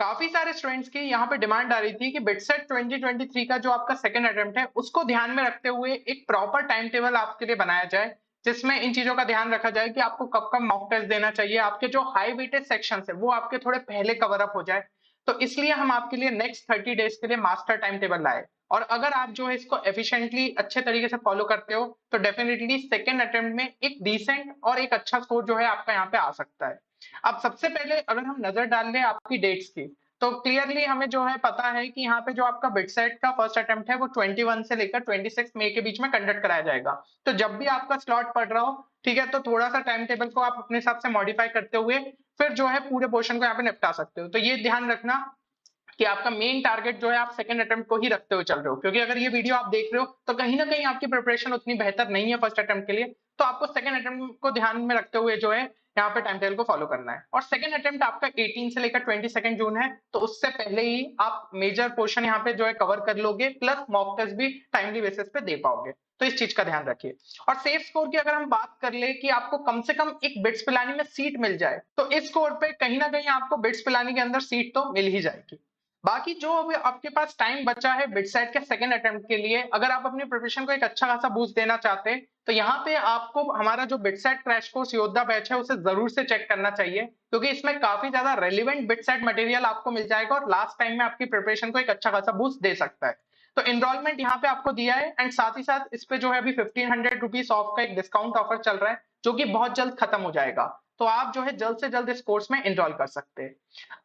काफी सारे स्टूडेंट्स की यहाँ पे डिमांड आ रही थी कि बिटसेट 2023 का जो आपका सेकंड अटेम्प्ट है उसको ध्यान में रखते हुए एक प्रॉपर टाइम टेबल आपके लिए बनाया जाए, जिसमें इन चीजों का ध्यान रखा जाए कि आपको कब कब मॉक टेस्ट देना चाहिए, आपके जो हाई वेटेज सेक्शन है वो आपके थोड़े पहले कवर अप हो जाए। तो इसलिए हम आपके लिए नेक्स्ट 30 डेज के लिए मास्टर टाइम टेबल लाए। और अगर आप जो है इसको एफिशिएंटली अच्छे तरीके से फॉलो करते हो तो डेफिनेटली सेकेंड अटेम्प्ट में एक डिसेंट और एक अच्छा स्कोर जो है आपका यहाँ पे आ सकता है। अब सबसे पहले अगर हम नजर डाल लें आपकी डेट्स की, तो क्लियरली हमें जो है पता है कि यहाँ पे जो आपका बिटसेट का फर्स्ट अटेम्प्ट है वो 21 से लेकर 26 मई के बीच में कंडक्ट कराया जाएगा। तो जब भी आपका स्लॉट पड़ रहा हो, ठीक है, तो थोड़ा सा टाइम टेबल को आप अपने हिसाब से मॉडिफाई करते हुए फिर जो है पूरे पोर्शन को यहाँ पे निपटा सकते हो। तो ये ध्यान रखना कि आपका मेन टारगेट जो है आप सेकंड अटेम्प्ट को ही रखते हुए चल रहे हो, क्योंकि अगर ये वीडियो आप देख रहे हो तो कहीं ना कहीं आपकी प्रिपरेशन उतनी बेहतर नहीं है फर्स्ट अटेम्प्ट के लिए। तो आपको सेकंड अटेम्प्ट को ध्यान में रखते हुए जो है यहाँ पे टाइम टेबल को फॉलो करना है। और सेकंड अटेम्प्ट आपका 18 से लेकर 22 जून है, तो उससे पहले ही आप मेजर पोर्शन यहाँ पे जो है कवर कर लोगे, प्लस मॉक टेस्ट भी टाइमली बेसिस पे दे पाओगे। तो इस चीज का ध्यान रखिए। और सेफ स्कोर की अगर हम बात कर ले कि आपको कम से कम एक बिट्स पिलानी में सीट मिल जाए, तो इस स्कोर पे कहीं ना कहीं आपको बिट्स पिलानी के अंदर सीट तो मिल ही जाएगी। बाकी जो अभी आपके पास टाइम बचा है बिटसेट के सेकंड अटेम्प्ट के लिए, अगर आप अपनी प्रिपरेशन को एक अच्छा खासा बूस्ट देना चाहते हैं, तो यहाँ पे आपको हमारा जो बिटसेट क्रैश कोर्स योद्धा बैच है उसे जरूर से चेक करना चाहिए, क्योंकि इसमें काफी ज्यादा रेलिवेंट बिटसेट मटेरियल आपको मिल जाएगा और लास्ट टाइम में आपकी प्रिपरेशन को एक अच्छा खासा बूस्ट दे सकता है। तो इनरोलमेंट यहाँ पे आपको दिया है, एंड साथ ही साथ इस पे जो है अभी 1500 रुपीज ऑफ का एक डिस्काउंट ऑफर चल रहा है, जो कि बहुत जल्द खत्म हो जाएगा। तो आप जो है जल्द से जल्द इस कोर्स में इनरोल कर सकते हैं।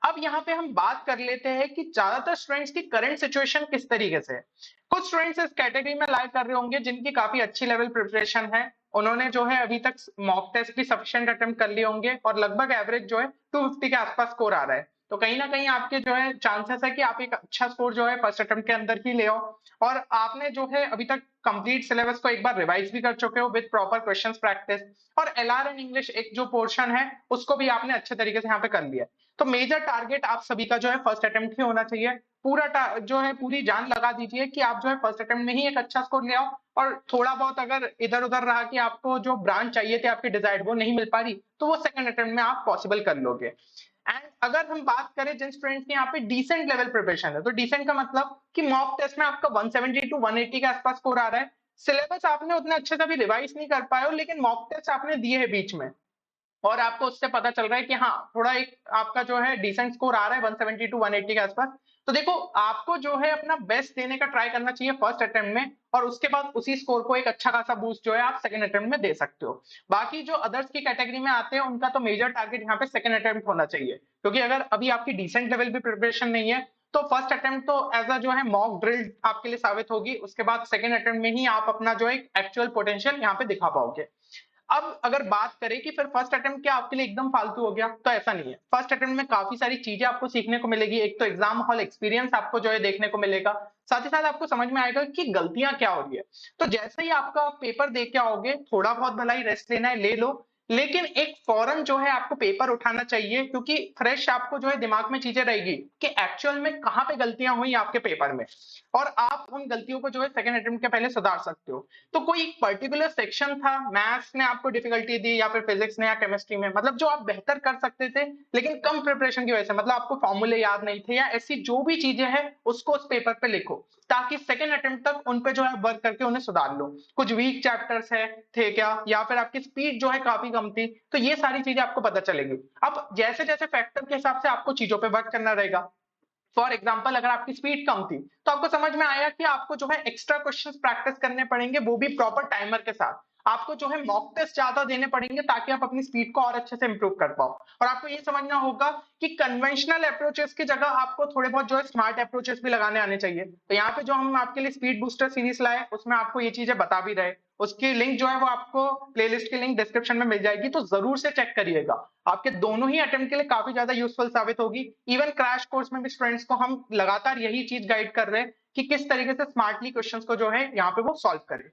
अब यहाँ पे हम बात कर लेते हैं कि ज्यादातर स्टूडेंट्स की करंट सिचुएशन किस तरीके से है। कुछ स्टूडेंट्स इस कैटेगरी में लाइक कर रहे होंगे जिनकी काफी अच्छी लेवल प्रिपरेशन है, उन्होंने जो है अभी तक मॉक टेस्ट भी सफिशिएंट अटेम्प्ट कर लिए होंगे और लगभग एवरेज जो है 250 के आसपास स्कोर आ रहा है। तो कहीं ना कहीं आपके जो है चांसेस है कि आप एक अच्छा स्कोर जो है फर्स्ट अटेम्प्ट के अंदर ही ले आओ। और आपने जो है अभी तक कंप्लीट सिलेबस को एक बार रिवाइज भी कर चुके हो विद प्रॉपर क्वेश्चंस प्रैक्टिस, और एलआर एंड इंग्लिश एक जो पोर्शन है उसको भी आपने अच्छे तरीके से यहाँ पे कर लिया है। तो मेजर टारगेट आप सभी का जो है फर्स्ट अटेम्प्ट ही होना चाहिए। जो है पूरी जान लगा दीजिए कि आप जो है फर्स्ट अटेम्प्ट में ही एक अच्छा स्कोर ले आओ। और थोड़ा बहुत अगर इधर उधर रहा कि आपको जो ब्रांच चाहिए थी आपकी डिजायर्ड वो नहीं मिल पा रही, तो वो सेकंड अटेम्प्ट में आप पॉसिबल कर लोगे। एंड अगर हम बात करें जिन स्टूडेंट्स की यहाँ पे डिसेंट लेवल प्रिपरेशन है, तो डिसेंट का मतलब कि मॉक टेस्ट में आपका 170 टू 180 के आसपास स्कोर आ रहा है। सिलेबस आपने उतना अच्छे से अभी रिवाइज नहीं कर पाए हो, लेकिन मॉक टेस्ट आपने दिए है बीच में, और आपको उससे पता चल रहा है कि हाँ थोड़ा एक आपका जो है डिसेंट स्कोर आ रहा है 170 टू 180 के आसपास। तो देखो आपको जो है अपना बेस्ट देने का ट्राई करना चाहिए फर्स्ट अटेम्प्ट में, और उसके बाद उसी स्कोर को एक अच्छा खासा बूस्ट जो है आप सेकंड अटेम्प्ट में दे सकते हो। बाकी जो अदर्स की कैटेगरी में आते हैं उनका तो मेजर टारगेट यहाँ पे सेकंड अटेम्प्ट होना चाहिए, क्योंकि अगर अभी आपकी डिसेंट लेवल भी प्रिपरेशन नहीं है तो फर्स्ट अटेम्प्ट तो एज अ जो है मॉक ड्रिल आपके लिए साबित होगी, उसके बाद सेकंड अटेम्प्ट में ही आप अपना जो है एक्चुअल पोटेंशियल यहाँ पे दिखा पाओगे। अब अगर बात करें कि फिर फर्स्ट अटेम्प्ट क्या आपके लिए एकदम फालतू हो गया, तो ऐसा नहीं है। फर्स्ट अटेम्प्ट में काफी सारी चीजें आपको सीखने को मिलेगी। एक तो एग्जाम हॉल एक्सपीरियंस आपको जो है देखने को मिलेगा, साथ ही साथ आपको समझ में आएगा कि गलतियां क्या हो रही है। तो जैसे ही आपका पेपर दे के आओगे, थोड़ा बहुत भलाई रेस्ट लेना है ले लो, लेकिन एक फौरन जो है आपको पेपर उठाना चाहिए, क्योंकि फ्रेश आपको जो है दिमाग में चीजें रहेगी कि एक्चुअल में कहाँ पे गलतियां हुई आपके पेपर में, और आप उन गलतियों को जो है सेकंड अटेम्प्ट के पहले सुधार सकते हो। तो कोई एक पर्टिकुलर सेक्शन था, मैथ्स ने आपको डिफिकल्टी दी या फिर फिजिक्स ने या केमिस्ट्री में, मतलब जो आप बेहतर कर सकते थे लेकिन कम प्रिपरेशन की वजह से, मतलब आपको फॉर्मूले याद नहीं थे या ऐसी जो भी चीजें हैं उसको उस पेपर पे लिखो, ताकि सेकंड अटेम्प्ट तक उन पे जो है वर्क करके उन्हें सुधार लो। कुछ वीक चैप्टर्स है थे क्या, या फिर आपकी स्पीड जो है काफी कम थी, तो ये सारी चीजें आपको पता चलेगी। अब जैसे जैसे फैक्टर के हिसाब से आपको चीजों पे वर्क करना रहेगा। फॉर एग्जाम्पल अगर आपकी स्पीड कम थी तो आपको समझ में आया कि आपको जो है एक्स्ट्रा क्वेश्चंस प्रैक्टिस करने पड़ेंगे, वो भी प्रॉपर टाइमर के साथ। आपको जो है मॉक टेस्ट ज्यादा देने पड़ेंगे ताकि आप अपनी स्पीड को और अच्छे से इंप्रूव कर पाओ। और आपको ये समझना होगा कि कन्वेंशनल अप्रोचेस की जगह आपको थोड़े बहुत जो है स्मार्ट अप्रोचेस भी लगाने आने चाहिए। तो यहाँ पे जो हम आपके लिए स्पीड बूस्टर सीरीज लाए उसमें आपको ये चीजें बता भी रहे, उसकी लिंक जो है वो आपको प्लेलिस्ट की लिंक डिस्क्रिप्शन में मिल जाएगी, तो जरूर से चेक करिएगा। आपके दोनों ही अटेम्प्ट के लिए काफी ज्यादा यूजफुल साबित होगी। इवन क्रैश कोर्स में भी स्टूडेंट्स को हम लगातार यही चीज गाइड कर रहे हैं कि किस तरीके से स्मार्टली क्वेश्चंस को जो है यहाँ पे वो सॉल्व करें।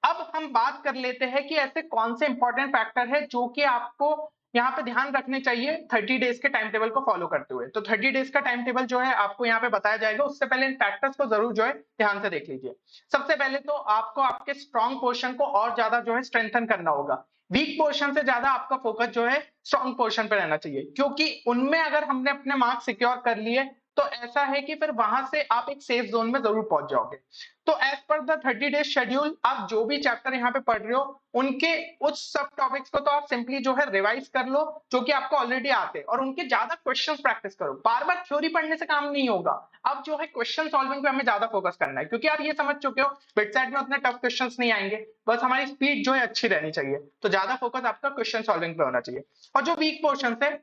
अब हम बात कर लेते हैं कि ऐसे कौन से इंपॉर्टेंट फैक्टर है जो कि आपको यहाँ पे ध्यान रखने चाहिए 30 डेज के टाइम टेबल को फॉलो करते हुए। तो 30 डेज का टाइम टेबल जो है आपको यहाँ पे बताया जाएगा, उससे पहले इन फैक्टर्स को जरूर जो है ध्यान से देख लीजिए। सबसे पहले तो आपको आपके स्ट्रॉन्ग पोर्शन को और ज्यादा जो है स्ट्रेंथन करना होगा। वीक पोर्शन से ज्यादा आपका फोकस जो है स्ट्रॉन्ग पोर्शन पे रहना चाहिए, क्योंकि उनमें अगर हमने अपने मार्क्स सिक्योर कर लिए तो ऐसा है कि फिर वहां से आप एक सेफ जोन में जरूर पहुंच जाओगे। तो as per the 30 days schedule आप जो भी चैप्टर यहाँ पे पढ़ रहे हो उनके उस सब टॉपिक्स को तो आप सिंपली जो है रिवाइज कर लो जो कि आपको ऑलरेडी आते हैं, और उनके ज्यादा क्वेश्चंस प्रैक्टिस करो। बार बार थ्योरी पढ़ने से काम नहीं होगा, अब जो है क्वेश्चन सॉल्विंग पे हमें ज्यादा फोकस करना है, क्योंकि आप ये समझ चुके हो बिटसेट में उतने टफ क्वेश्चंस नहीं आएंगे, बस हमारी स्पीड जो है अच्छी रहनी चाहिए। तो ज्यादा फोकस आपका क्वेश्चन सॉल्विंग पे होना चाहिए। और जो वीक पोर्शन है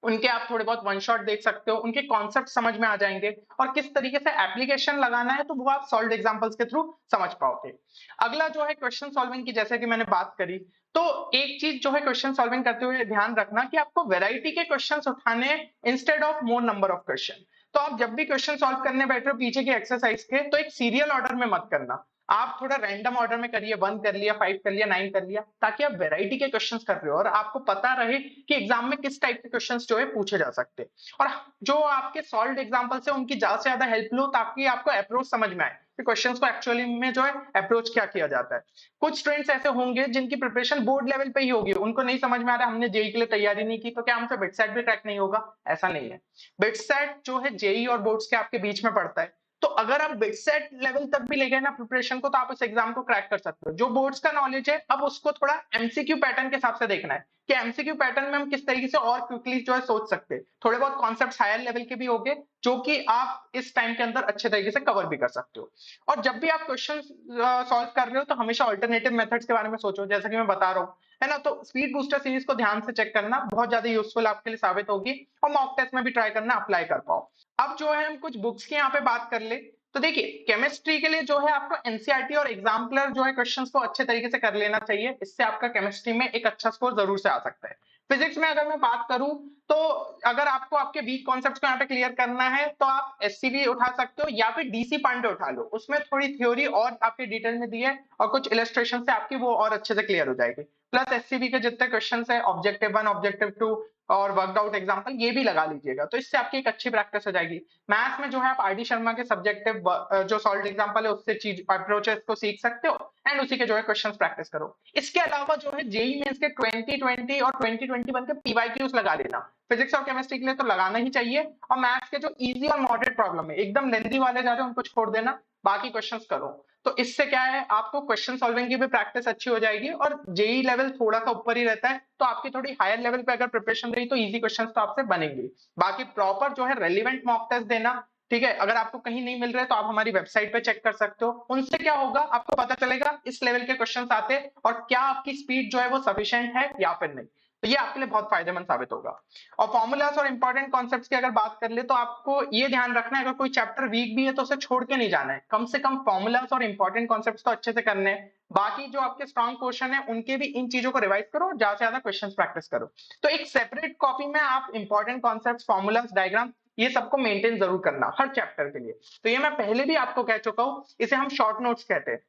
उनके आप थोड़े बहुत वन शॉट देख सकते हो, उनके कॉन्सेप्ट समझ में आ जाएंगे और किस तरीके से एप्लीकेशन लगाना है तो वो आप सॉल्व्ड एग्जांपल्स के थ्रू समझ पाओगे। अगला जो है क्वेश्चन सॉल्विंग की, जैसे कि मैंने बात करी, तो एक चीज जो है क्वेश्चन सॉल्विंग करते हुए ध्यान रखना कि आपको वैरायटी के क्वेश्चंस उठाने instead of more number of question. तो आप जब भी क्वेश्चन सॉल्व करने बैठे हो पीछे के एक्सरसाइज के, तो एक सीरियल ऑर्डर में मत करना, आप थोड़ा रैंडम ऑर्डर में करिए, 1 कर लिया, 5 कर लिया, 9 कर लिया, ताकि आप वैरायटी के क्वेश्चंस कर रहे हो और आपको पता रहे कि एग्जाम में किस टाइप के क्वेश्चंस जो है पूछे जा सकते हैं। और जो आपके सॉल्व्ड एग्जांपल्स है उनकी ज्यादा से ज्यादा हेल्प लो, ताकि आपको अप्रोच समझ में आए कि क्वेश्चंस को एक्चुअली में जो है अप्रोच क्या किया जाता है। कुछ स्टूडेंट्स ऐसे होंगे जिनकी प्रिपरेशन बोर्ड लेवल पे ही होगी, उनको नहीं समझ में आ रहा हमने जेई के लिए तैयारी नहीं की तो क्या हमसे बिटसेट भी क्रैक नहीं होगा, ऐसा नहीं है। बिटसेट जो है जेई और बोर्ड्स के आपके बीच में पड़ता है, तो अगर आप बिटसेट लेवल तक भी ले गए ना प्रिपरेशन को, तो आप इस एग्जाम को क्रैक कर सकते हो। जो बोर्ड्स का नॉलेज है अब उसको थोड़ा एमसीक्यू पैटर्न के हिसाब से देखना है कि एमसीक्यू पैटर्न में हम किस तरीके से और क्विकली जो है सोच सकते हैं। थोड़े बहुत कॉन्सेप्ट्स हायर लेवल के भी होंगे जो कि आप इस टाइम के अंदर अच्छे तरीके से कवर भी कर सकते हो। और जब भी आप क्वेश्चन सॉल्व कर रहे हो तो हमेशा अल्टरनेटिव मेथड्स के बारे में सोचो, जैसा कि मैं बता रहा हूँ, है ना। तो स्पीड बूस्टर सीरीज को ध्यान से चेक करना, बहुत ज्यादा यूजफुल आपके लिए साबित होगी, और मॉक टेस्ट में भी ट्राई करना, अप्लाई कर पाओ। अब जो है हम कुछ बुक्स की यहाँ पे बात कर ले, तो देखिए केमिस्ट्री के लिए जो है आपको एनसीईआरटी और एग्जाम्पलर जो है क्वेश्चंस को अच्छे तरीके से कर लेना चाहिए, इससे आपका केमिस्ट्री में एक अच्छा स्कोर जरूर से आ सकता है। फिजिक्स में अगर मैं बात करूं तो अगर आपको आपके वीक कॉन्सेप्ट्स को यहाँ पे क्लियर करना है तो आप एससीबी उठा सकते हो या फिर डीसी पांडे उठा लो, उसमें थोड़ी थ्योरी और आपके डिटेल में दी है और कुछ इलस्ट्रेशन से आपकी वो और अच्छे से क्लियर हो जाएगी। प्लस एससीबी के जितने क्वेश्चन है ऑब्जेक्टिव 1, ऑब्जेक्टिव 2 और वर्कड आउट एग्जाम्पल, ये भी लगा लीजिएगा, तो इससे आपकी एक अच्छी प्रैक्टिस हो जाएगी। मैथ्स में जो है आप आरडी शर्मा के सब्जेक्टिव जो सॉल्व एग्जांपल है उससे चीज अप्रोचेस को सीख सकते हो, एंड उसी के जो है क्वेश्चंस प्रैक्टिस करो। इसके अलावा जो है जेई मेंस के 2020 और 2021 के पीवाईक्यूज लगा लेना, फिजिक्स और केमिस्ट्री के लिए तो लगाना ही चाहिए। और मैथ्स के जो इजी और मॉडरेट प्रॉब्लम है, एकदम लेंथी वाले जा रहे हो उनको छोड़ देना, बाकी क्वेश्चंस करो। तो इससे क्या है, आपको क्वेश्चन सॉल्विंग की भी प्रैक्टिस अच्छी हो जाएगी, और जेई लेवल थोड़ा सा ऊपर ही रहता है तो आपकी थोड़ी हायर लेवल पे अगर प्रिपरेशन रही तो इजी क्वेश्चंस तो आपसे बनेंगे। बाकी प्रॉपर जो है रेलिवेंट मॉक टेस्ट देना, ठीक है। अगर आपको कहीं नहीं मिल रहे तो आप हमारी वेबसाइट पे चेक कर सकते हो, उनसे क्या होगा आपको पता चलेगा इस लेवल के क्वेश्चंस आते हैं और क्या आपकी स्पीड जो है वो सफिशिएंट है या फिर नहीं। तो ये आपके लिए बहुत फायदेमंद साबित होगा। और फॉर्मूलास और इंपॉर्टेंट कॉन्सेप्ट्स की अगर बात कर ले तो आपको ये ध्यान रखना है, अगर कोई चैप्टर वीक भी है तो उसे छोड़ के नहीं जाना है, कम से कम फॉर्मूलास और इंपॉर्टेंट कॉन्सेप्ट्स तो अच्छे से करने हैं। बाकी जो आपके स्ट्रॉन्ग क्वेश्चन है उनके भी इन चीजों को रिवाइज करो, ज्यादा से ज्यादा क्वेश्चन प्रैक्टिस करो। तो एक सेपरेट कॉपी में आप इंपॉर्टेंट कॉन्सेप्ट्स, फॉर्मूलास, डायग्राम, ये सबको मेंटेन जरूर करना हर चैप्टर के लिए। तो ये मैं पहले भी आपको कह चुका हूं, इसे हम शॉर्ट नोट्स कहते हैं।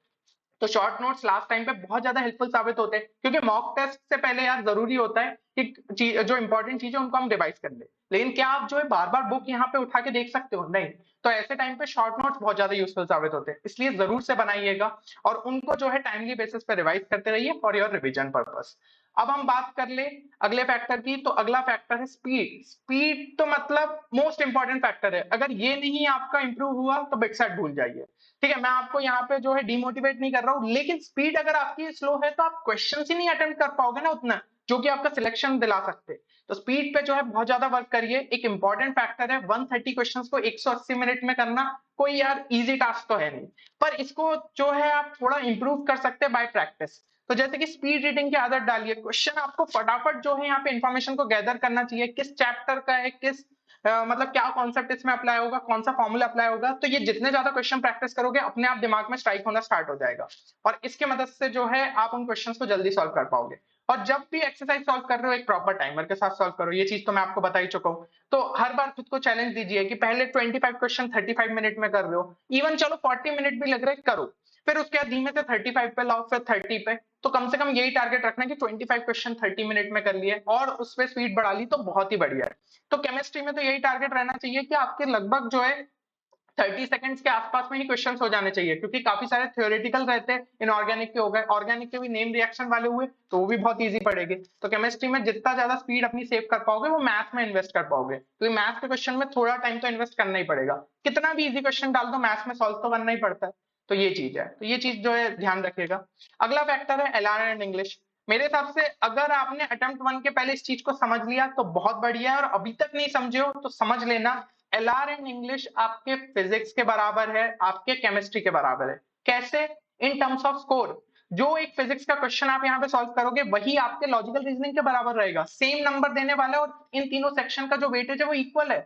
तो शॉर्ट नोट्स लास्ट टाइम पे बहुत ज्यादा हेल्पफुल साबित होते हैं, क्योंकि मॉक टेस्ट से पहले यार जरूरी होता है कि जो इंपॉर्टेंट चीज है उनको हम रिवाइज कर ले। लेकिन क्या आप जो है बार बार बुक यहाँ पे उठा के देख सकते हो? नहीं। तो ऐसे टाइम पे शॉर्ट नोट्स बहुत ज्यादा यूजफुल साबित होते हैं, इसलिए जरूर से बनाइएगा और उनको जो है टाइमली बेसिस पे रिवाइज करते रहिए फॉर योर रिविजन पर्पस। अब हम बात कर ले अगले फैक्टर की, तो अगला फैक्टर है स्पीड। स्पीड तो मतलब मोस्ट इंपॉर्टेंट फैक्टर है, अगर ये नहीं आपका इंप्रूव हुआ तो बिटसेट भूल जाइए। ठीक है, मैं आपको यहाँ पे जो है डिमोटिवेट नहीं कर रहा हूँ, लेकिन स्पीड अगर आपकी स्लो है तो आप क्वेश्चन ही नहीं अटेम्प्ट कर पाओगे ना उतना जो कि आपका सिलेक्शन दिला सकते। तो स्पीड पे जो है बहुत ज्यादा वर्क करिए, एक इंपॉर्टेंट फैक्टर है 130 क्वेश्चंस को 180 मिनट में करना, कोई यार इजी टास्क तो है नहीं, पर इसको जो है आप थोड़ा इंप्रूव कर सकते हैं बाय प्रैक्टिस। तो जैसे कि स्पीड रीडिंग की आदत डालिए, क्वेश्चन आपको फटाफट जो है यहाँ पे इंफॉर्मेशन को गैदर करना चाहिए, किस चैप्टर का है, किस मतलब क्या कॉन्सेप्ट इसमें अप्लाई होगा, कौन सा फॉर्मूला अप्लाई होगा, तो ये जितने ज्यादा क्वेश्चन प्रैक्टिस करोगे अपने आप दिमाग में स्ट्राइक होना स्टार्ट हो जाएगा, और इसके मदद से जो है आप उन क्वेश्चंस को जल्दी सॉल्व कर पाओगे। और जब भी एक्सरसाइज सॉल्व कर रहे हो एक प्रॉपर टाइमर के साथ सॉल्व करो, ये चीज तो मैं आपको बता ही चुका हूँ। तो हर बार खुद को चैलेंज दीजिए कि पहले 25 क्वेश्चन 35 मिनट में कर रहे हो, इवन चलो 40 मिनट भी लग रहे करो, फिर उसके बाद धीमे से 35 पे लाओ, फिर 30 पे। तो कम से कम यही टारगेट रखना कि 25 क्वेश्चन 30 मिनट में कर लिए और उस पर स्पीड बढ़ा ली तो बहुत ही बढ़िया है। तो केमिस्ट्री में तो यही टारगेट रहना चाहिए कि आपके लगभग जो है 30 सेकंड्स के आसपास में ही क्वेश्चंस हो जाने चाहिए, क्योंकि काफी सारे थ्योरेटिकल रहते हैं, इनऑर्गेनिक के हो गए, ऑर्गेनिक के भी नेम रिएक्शन वाले हुए तो वो भी बहुत इजी पड़ेंगे। तो केमिस्ट्री में जितना ज्यादा स्पीड अपनी सेव कर पाओगे वो मैथ्स में इन्वेस्ट कर पाओगे, क्योंकि मैथ्स के क्वेश्चन में थोड़ा टाइम तो इन्वेस्ट करना ही पड़ेगा, कितना भी इजी क्वेश्चन डाल दो मैथ्स में सॉल्व तो करना ही पड़ता है। तो ये चीज है, तो ये चीज जो है ध्यान रखिएगा। अगला फैक्टर है एलआर एंड इंग्लिश। मेरे हिसाब से अगर आपने अटेम्प्ट 1 के पहले इस चीज को समझ लिया तो बहुत बढ़िया है, और अभी तक नहीं समझे हो तो समझ लेना, एलआर एंड इंग्लिश आपके फिजिक्स के बराबर है, आपके केमिस्ट्री के बराबर है। कैसे? In terms off score. जो एक फिजिक्स का क्वेश्चन आप यहाँ पे सॉल्व करोगे वही आपके लॉजिकल रीजनिंग के बराबर रहेगा, सेम नंबर देने वाला है, और इन तीनों सेक्शन का जो वेटेज है वो इक्वल है।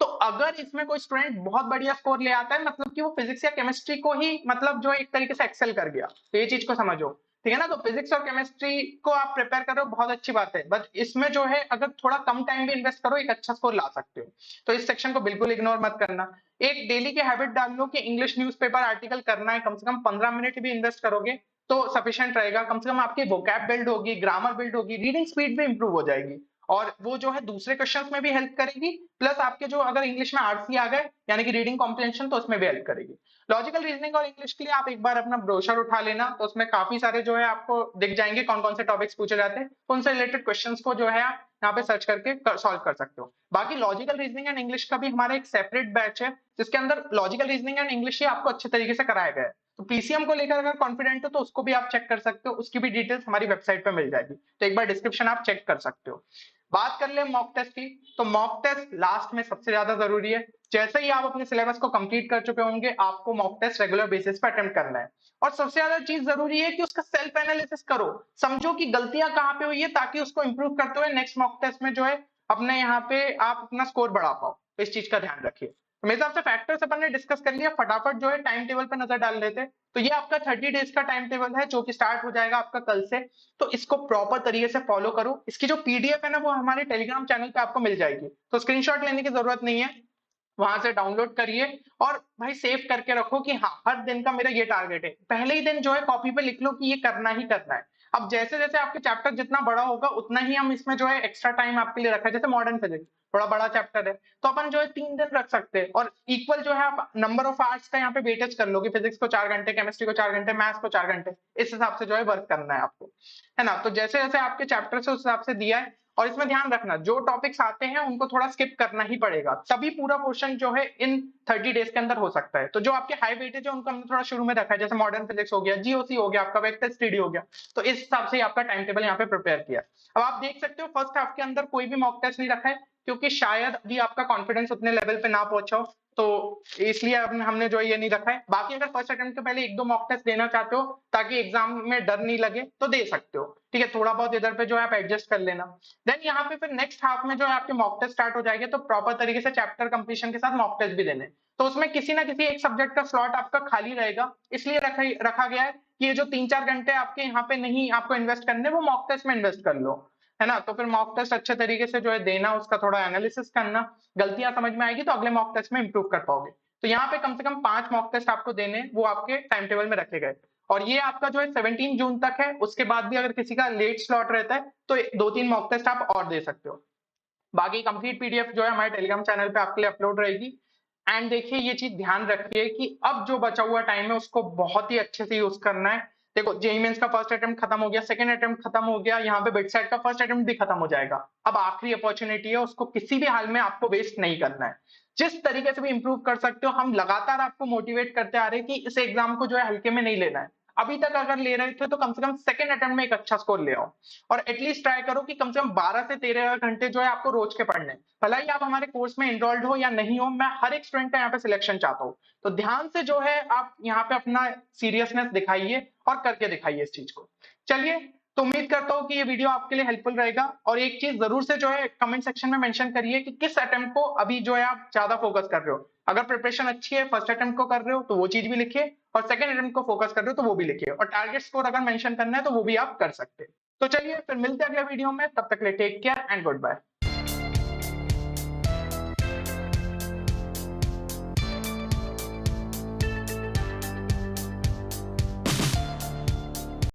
तो अगर इसमें कोई स्टूडेंट बहुत बढ़िया स्कोर ले आता है, मतलब कि वो फिजिक्स या केमिस्ट्री को ही मतलब जो एक तरीके से एक्सेल कर गया, तो ये चीज को समझो, ठीक है ना। तो फिजिक्स और केमिस्ट्री को आप प्रिपेयर करो, बहुत अच्छी बात है, बस इसमें जो है अगर थोड़ा कम टाइम भी इन्वेस्ट करो एक अच्छा स्कोर ला सकते हो। तो इस सेक्शन को बिल्कुल इग्नोर मत करना। एक डेली की हैबिट डाल लो कि इंग्लिश न्यूज़पेपर आर्टिकल करना है, कम से कम 15 मिनट भी इन्वेस्ट करोगे तो सफिशिएंट रहेगा। कम से कम आपकी वोकैब बिल्ड होगी, ग्रामर बिल्ड होगी, रीडिंग स्पीड भी इंप्रूव हो जाएगी, और वो जो है दूसरे क्वेश्चंस में भी हेल्प करेगी, प्लस आपके जो अगर इंग्लिश में आरसी आ गए यानी कि रीडिंग कॉम्प्रिहेंशन तो उसमें भी हेल्प करेगी। लॉजिकल रीजनिंग और इंग्लिश के लिए आप एक बार अपना ब्रोशर उठा लेना, तो उसमें काफी सारे जो है आपको दिख जाएंगे कौन कौन से टॉपिक्स पूछे जाते हैं, उनसे रिलेटेड क्वेश्चंस को जो है आप यहाँ पे सर्च करके सॉल्व कर सकते हो। बाकी लॉजिकल रीजनिंग एंड इंग्लिश का भी हमारा एक सेपरेट बैच है, जिसके अंदर लॉजिकल रीजनिंग एंड इंग्लिश ही आपको अच्छे तरीके से कराया गया है। तो पीसीएम को लेकर अगर कॉन्फिडेंट हो तो उसको भी आप चेक कर सकते हो, उसकी भी डिटेल्स हमारी वेबसाइट पे मिल जाएगी, तो एक बार डिस्क्रिप्शन आप चेक कर सकते हो। बात कर ले मॉक टेस्ट की, तो मॉक टेस्ट लास्ट में सबसे ज्यादा जरूरी है। जैसे ही आप अपने सिलेबस को कंप्लीट कर चुके होंगे आपको मॉक टेस्ट रेगुलर बेसिस पे अटेम्प्ट करना है, और सबसे ज्यादा चीज जरूरी है कि उसका सेल्फ एनालिसिस करो, समझो कि गलतियां कहाँ पे हुई है, ताकि उसको इंप्रूव करते हुए नेक्स्ट मॉक टेस्ट में जो है अपने यहाँ पे आप अपना स्कोर बढ़ा पाओ। तो इस चीज का ध्यान रखिए। तो मेरे हिसाब से फैक्टर्स अपन ने डिस्कस कर लिया, फटाफट जो है टाइम टेबल पे नजर डाल लेते। तो ये आपका 30 डेज का टाइम टेबल है जो कि स्टार्ट हो जाएगा आपका कल से। तो इसको प्रॉपर तरीके से फॉलो करो। इसकी जो पीडीएफ है ना वो हमारे टेलीग्राम चैनल पे आपको मिल जाएगी, तो स्क्रीनशॉट लेने की जरूरत नहीं है, वहां से डाउनलोड करिए और भाई सेव करके रखो कि हाँ हर दिन का मेरा ये टारगेट है। पहले ही दिन जो है कॉपी पे लिख लो कि ये करना ही करना है। अब जैसे जैसे आपके चैप्टर जितना बड़ा होगा उतना ही हम इसमें जो है एक्स्ट्रा टाइम आपके लिए रखा है। जैसे मॉडर्न फिजिक्स थोड़ा बड़ा चैप्टर है तो अपन जो है 3 दिन रख सकते हैं, और इक्वल जो है आप नंबर ऑफ आवर्स का यहाँ पे वेटेज कर लो कि फिजिक्स को 4 घंटे, केमिस्ट्री को 4 घंटे, मैथ्स को 4 घंटे, इस हिसाब से जो है वर्क करना है आपको, है ना। तो जैसे जैसे आपके चैप्टर से उस हिसाब से दिया है, और इसमें ध्यान रखना जो टॉपिक्स आते हैं उनको थोड़ा स्किप करना ही पड़ेगा, तभी पूरा पोर्शन जो है इन 30 डेज के अंदर हो सकता है। तो जो आपके हाई वेटेज है उनको हमने थोड़ा शुरू में रखा है, जैसे मॉडर्न फिजिक्स हो गया, जीओसी हो गया, आपका वेक्टर स्टडी हो गया, तो इस हिसाब से आपका टाइम टेबल यहाँ पे प्रिपेयर किया। अब आप देख सकते हो फर्स्ट हाफ के अंदर कोई भी मॉक टेस्ट नहीं रखा है, क्योंकि शायद अभी आपका कॉन्फिडेंस उतने लेवल पे ना पहुंचा हो, तो इसलिए हमने जो ये नहीं रखा है। बाकी अगर फर्स्ट अटेम्प्ट के पहले 1-2 मॉक टेस्ट देना चाहते हो ताकि एग्जाम में डर नहीं लगे तो दे सकते हो, ठीक है, थोड़ा बहुत इधर पे जो है आप एडजस्ट कर लेना। देन यहाँ पे फिर नेक्स्ट हाफ में जो है आपके मॉक टेस्ट स्टार्ट हो जाएंगे, तो प्रॉपर तरीके से चैप्टर कंप्लीशन के साथ मॉक टेस्ट भी देने, तो उसमें किसी ना किसी एक सब्जेक्ट का स्लॉट आपका खाली रहेगा, इसलिए रखा गया है कि ये जो 3-4 घंटे आपके यहाँ पे नहीं आपको इन्वेस्ट करने, वो मॉक टेस्ट में इन्वेस्ट कर लो, है ना। तो फिर मॉक टेस्ट अच्छे तरीके से जो है देना, उसका थोड़ा एनालिसिस करना, गलतियां समझ में आएगी तो अगले मॉक टेस्ट में इंप्रूव कर पाओगे। तो यहाँ पे कम से कम 5 मॉक टेस्ट आपको देने, वो आपके टाइम टेबल में रखे गए, और ये आपका जो है 17 जून तक है। उसके बाद भी अगर किसी का लेट स्लॉट रहता है तो 2-3 मॉक टेस्ट आप और दे सकते हो। बाकी कंप्लीट पीडीएफ जो है हमारे टेलीग्राम चैनल पे आपके लिए अपलोड रहेगी। एंड देखिए ये चीज ध्यान रखिए कि अब जो बचा हुआ टाइम है उसको बहुत ही अच्छे से यूज करना है। देखो जेईई मेंस का फर्स्ट अटेम्प्ट खत्म हो गया, सेकंड अटेम्प्ट खत्म हो गया, यहाँ पे बिटसेट का फर्स्ट अटेम्प्ट भी खत्म हो जाएगा। अब आखिरी अपॉर्चुनिटी है, उसको किसी भी हाल में आपको वेस्ट नहीं करना है। जिस तरीके से भी इंप्रूव कर सकते हो, हम लगातार आपको मोटिवेट करते आ रहे हैं कि इस एग्जाम को जो है हल्के में नहीं लेना है। अभी तक अगर ले रहे थे तो कम से कम सेकंड अटेम्प्ट में एक अच्छा स्कोर ले आओ, और एटलीस्ट ट्राई करो कि कम से कम 12 से 13 घंटे जो है आपको रोज के पढ़ने। भला ही आप हमारे कोर्स में एनरोल्ड हो या नहीं हो, मैं हर एक स्टूडेंट का यहाँ पे सिलेक्शन चाहता हूँ। तो ध्यान से जो है आप यहाँ पे अपना सीरियसनेस दिखाइए और करके दिखाइए इस चीज को। चलिए, तो उम्मीद करता हूँ कि ये वीडियो आपके लिए हेल्पफुल रहेगा, और एक चीज जरूर से जो है कमेंट सेक्शन में मेंशन करिए कि किस अटेम्प्ट को अभी जो है आप ज्यादा फोकस कर रहे हो। अगर प्रिपरेशन अच्छी है, फर्स्ट अटेम्प्ट को कर रहे हो तो वो चीज भी लिखिए, और सेकंड अटेम्प्ट को फोकस कर रहे हो तो वो भी लिखिए, और टारगेट स्कोर अगर मेंशन करना है तो वो भी आप कर सकते हैं। तो चलिए फिर मिलते हैं अगले वीडियो में, तब तक के लिए take care and good bye.